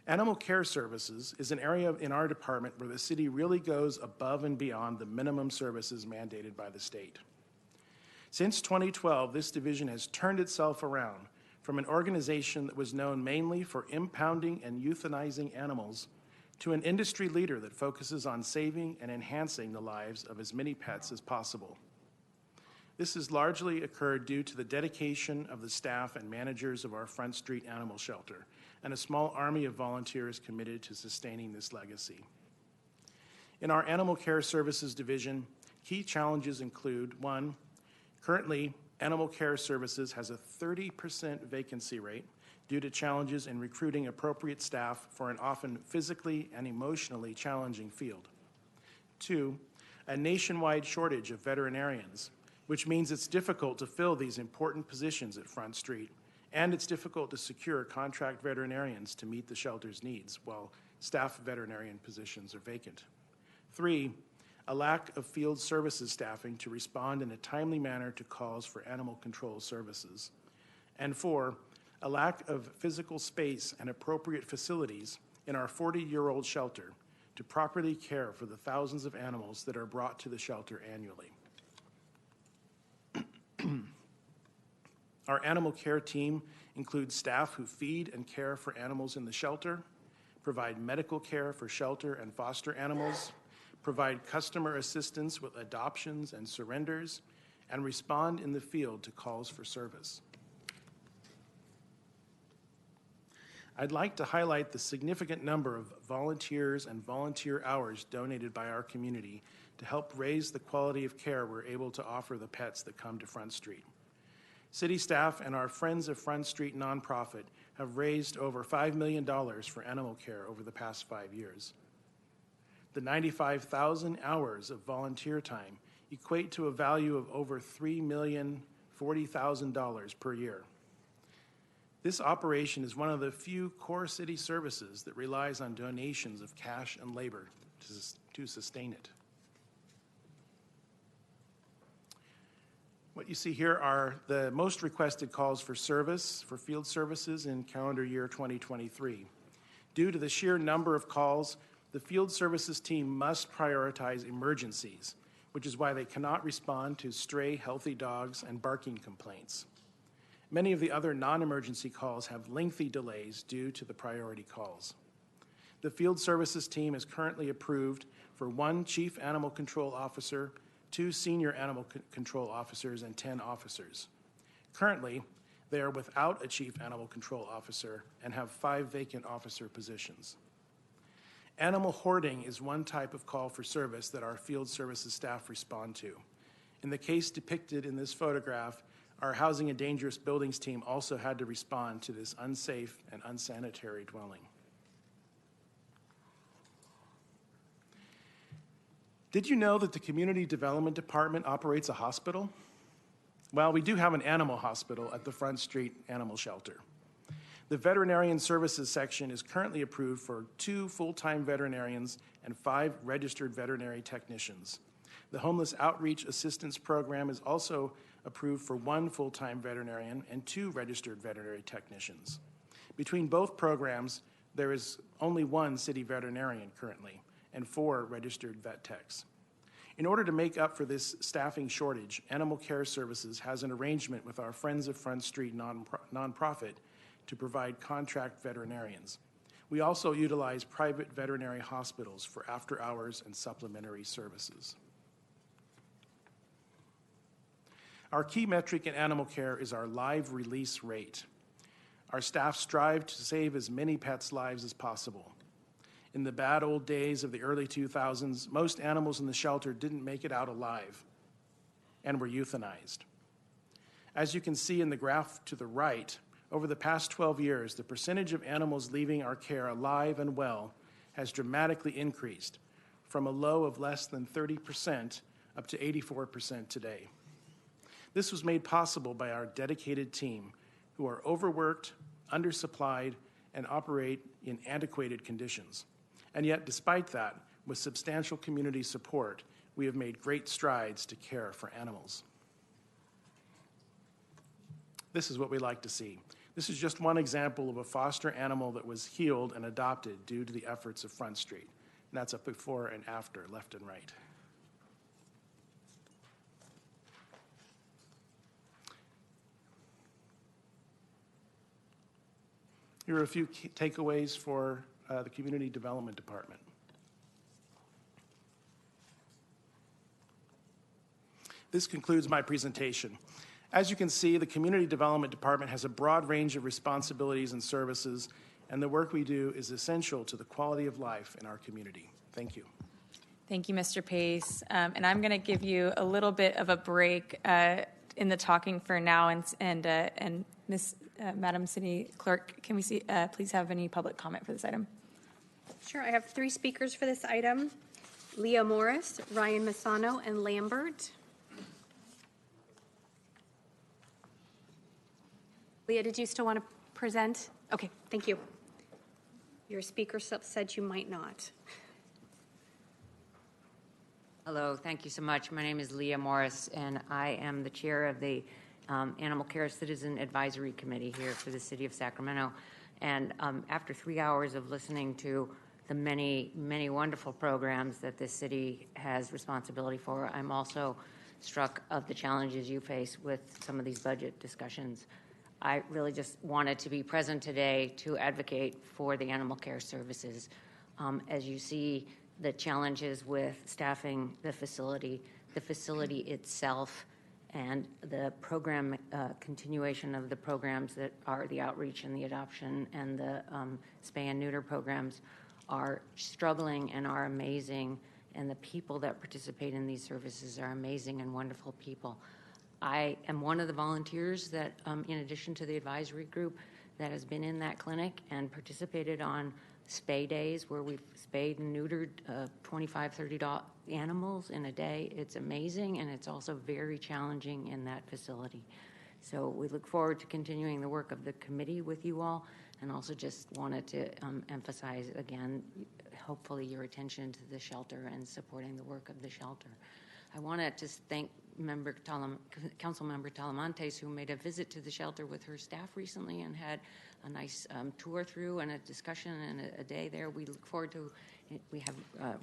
Animal Care Services is an area in our department where the city really goes above and beyond the minimum services mandated by the state. Since 2012, this division has turned itself around from an organization that was known mainly for impounding and euthanizing animals to an industry leader that focuses on saving and enhancing the lives of as many pets as possible. This has largely occurred due to the dedication of the staff and managers of our Front Street Animal Shelter and a small army of volunteers committed to sustaining this legacy. In our Animal Care Services division, key challenges include: 1, currently, Animal Care Services has a 30% vacancy rate due to challenges in recruiting appropriate staff for an often physically and emotionally challenging field. 2, a nationwide shortage of veterinarians, which means it's difficult to fill these important positions at Front Street, and it's difficult to secure contract veterinarians to meet the shelter's needs while staff veterinarian positions are vacant. 3, a lack of field services staffing to respond in a timely manner to calls for animal control services. And 4, a lack of physical space and appropriate facilities in our 40-year-old shelter to properly care for the thousands of animals that are brought to the shelter annually. Our animal care team includes staff who feed and care for animals in the shelter, provide medical care for shelter and foster animals, provide customer assistance with adoptions and surrenders, and respond in the field to calls for service. I'd like to highlight the significant number of volunteers and volunteer hours donated by our community to help raise the quality of care we're able to offer the pets that come to Front Street. City staff and our Friends of Front Street nonprofit have raised over $5 million for animal care over the past 5 years. The 95,000 hours of volunteer time equate to a value of over $3,040,000 per year. This operation is one of the few core city services that relies on donations of cash and labor to sustain it. What you see here are the most requested calls for service for field services in calendar year 2023. Due to the sheer number of calls, the field services team must prioritize emergencies, which is why they cannot respond to stray healthy dogs and barking complaints. Many of the other non-emergency calls have lengthy delays due to the priority calls. The field services team is currently approved for 1 chief animal control officer, 2 senior animal control officers, and 10 officers. Currently, they are without a chief animal control officer and have 5 vacant officer positions. Animal hoarding is one type of call for service that our field services staff respond to. In the case depicted in this photograph, our Housing and Dangerous Buildings team also had to respond to this unsafe and unsanitary dwelling. Did you know that the Community Development Department operates a hospital? Well, we do have an animal hospital at the Front Street Animal Shelter. The Veterinarian Services section is currently approved for 2 full-time veterinarians and 5 registered veterinary technicians. The Homeless Outreach Assistance Program is also approved for 1 full-time veterinarian and 2 registered veterinary technicians. Between both programs, there is only 1 city veterinarian currently and 4 registered vet techs. In order to make up for this staffing shortage, Animal Care Services has an arrangement with our Friends of Front Street nonprofit to provide contract veterinarians. We also utilize private veterinary hospitals for after-hours and supplementary services. Our key metric in animal care is our live release rate. Our staff strive to save as many pets' lives as possible. In the bad old days of the early 2000s, most animals in the shelter didn't make it out alive and were euthanized. As you can see in the graph to the right, over the past 12 years, the percentage of animals leaving our care alive and well has dramatically increased from a low of less than 30% up to 84% today. This was made possible by our dedicated team who are overworked, undersupplied, and operate in antiquated conditions. And yet, despite that, with substantial community support, we have made great strides to care for animals. This is what we like to see. This is just one example of a foster animal that was healed and adopted due to the efforts of Front Street. And that's a before and after, left and right. Here are a few key takeaways for the Community Development Department. This concludes my presentation. As you can see, the Community Development Department has a broad range of responsibilities and services, and the work we do is essential to the quality of life in our community. Thank you. Thank you, Mr. Pace. And I'm going to give you a little bit of a break in the talking for now. And Madam City Clerk, can we see, please have any public comment for this item? Sure. I have 3 speakers for this item: Leah Morris, Ryan Massano, and Lambert. Leah, did you still want to present? Okay, thank you. Your speaker said you might not. Hello, thank you so much. My name is Leah Morris, and I am the chair of the Animal Care Citizen Advisory Committee here for the City of Sacramento. And after 3 hours of listening to the many, many wonderful programs that this city has responsibility for, I'm also struck of the challenges you face with some of these budget discussions. I really just wanted to be present today to advocate for the animal care services. As you see, the challenges with staffing the facility itself, and the program continuation of the programs that are the outreach and the adoption and the spay and neuter programs are struggling and are amazing, and the people that participate in these services are amazing and wonderful people. I am one of the volunteers that, in addition to the advisory group, that has been in that clinic and participated on spay days where we've spayed and neutered 25, 30 animals in a day. It's amazing, and it's also very challenging in that facility. So we look forward to continuing the work of the committee with you all, and also just wanted to emphasize again, hopefully, your attention to the shelter and supporting the work of the shelter. I want to just thank Councilmember Talamantes, who made a visit to the shelter with her staff recently and had a nice tour through and a discussion and a day there. We look forward to, we have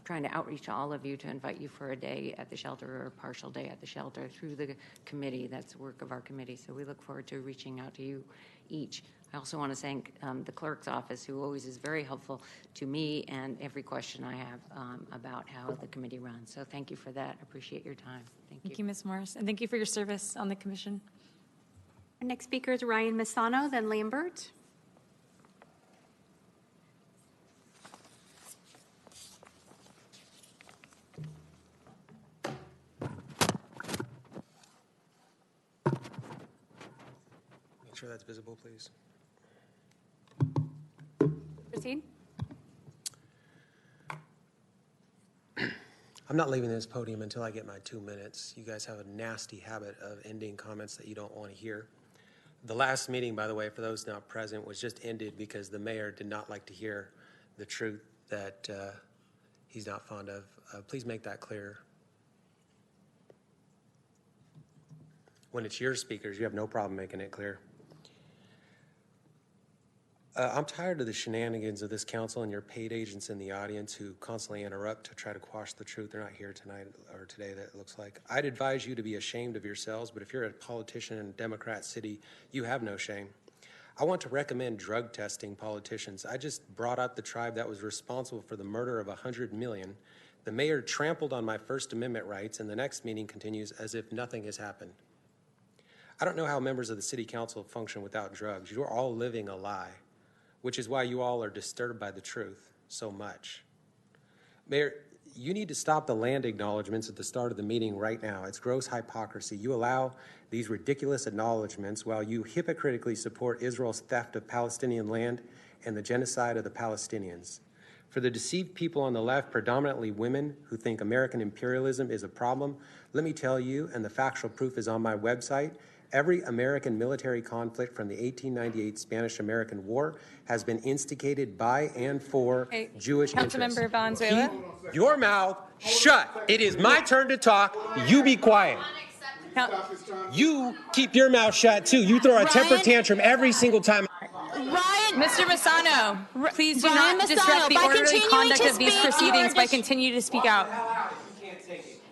trying to outreach to all of you to invite you for a day at the shelter or a partial day at the shelter through the committee. That's the work of our committee. So we look forward to reaching out to you each. I also want to thank the clerk's office, who always is very helpful to me and every question I have about how the committee runs. So thank you for that. I appreciate your time. Thank you, Ms. Morris, and thank you for your service on the commission. Our next speaker is Ryan Massano, then Lambert. Make sure that's visible, please. Proceed. I'm not leaving this podium until I get my 2 minutes. You guys have a nasty habit of ending comments that you don't want to hear. The last meeting, by the way, for those not present, was just ended because the mayor did not like to hear the truth that he's not fond of. Please make that clear. When it's your speakers, you have no problem making it clear. I'm tired of the shenanigans of this council and your paid agents in the audience who constantly interrupt to try to quash the truth. They're not here tonight or today, that it looks like. I'd advise you to be ashamed of yourselves, but if you're a politician in a Democrat city, you have no shame. I want to recommend drug testing politicians. I just brought up the tribe that was responsible for the murder of 100 million. The mayor trampled on my First Amendment rights, and the next meeting continues as if nothing has happened. I don't know how members of the city council function without drugs. You're all living a lie, which is why you all are disturbed by the truth so much. Mayor, you need to stop the land acknowledgments at the start of the meeting right now. It's gross hypocrisy. You allow these ridiculous acknowledgments while you hypocritically support Israel's theft of Palestinian land and the genocide of the Palestinians. For the deceived people on the left, predominantly women who think American imperialism is a problem, let me tell you, and the factual proof is on my website, every American military conflict from the 1898 Spanish-American War has been instigated by and for Jewish interests. Councilmember Valenzuela. Keep your mouth shut. It is my turn to talk. You be quiet. You keep your mouth shut too. You throw a temper Ryan- tantrum every single time. Ryan, Mr. Masano, please do Ryan not Masano, disrupt the by orderly continuing conduct to of these speak, you are proceedings by dis- continuing to speak out.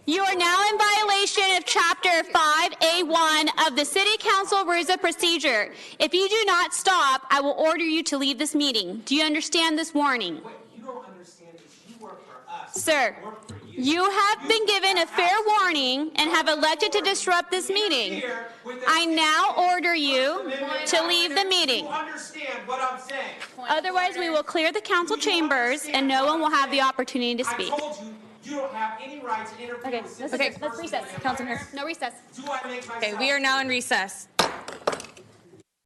you are now in violation of Chapter 5A1 of the City Council Rules of Procedure. If you do not stop, I will order you to leave this meeting. Do you understand this warning? What you don't understand is you work for us. Sir, you have been given a fair warning and have elected to disrupt this meeting. I now order you to leave the meeting. You understand what I'm saying? Otherwise, we will clear the council chambers and no one will have the opportunity to I speak. told you, you don't have any right to interfere Okay, with let's citizens' recess. personal Councilman. affairs. No recess. Do I make myself Okay, we are now in recess.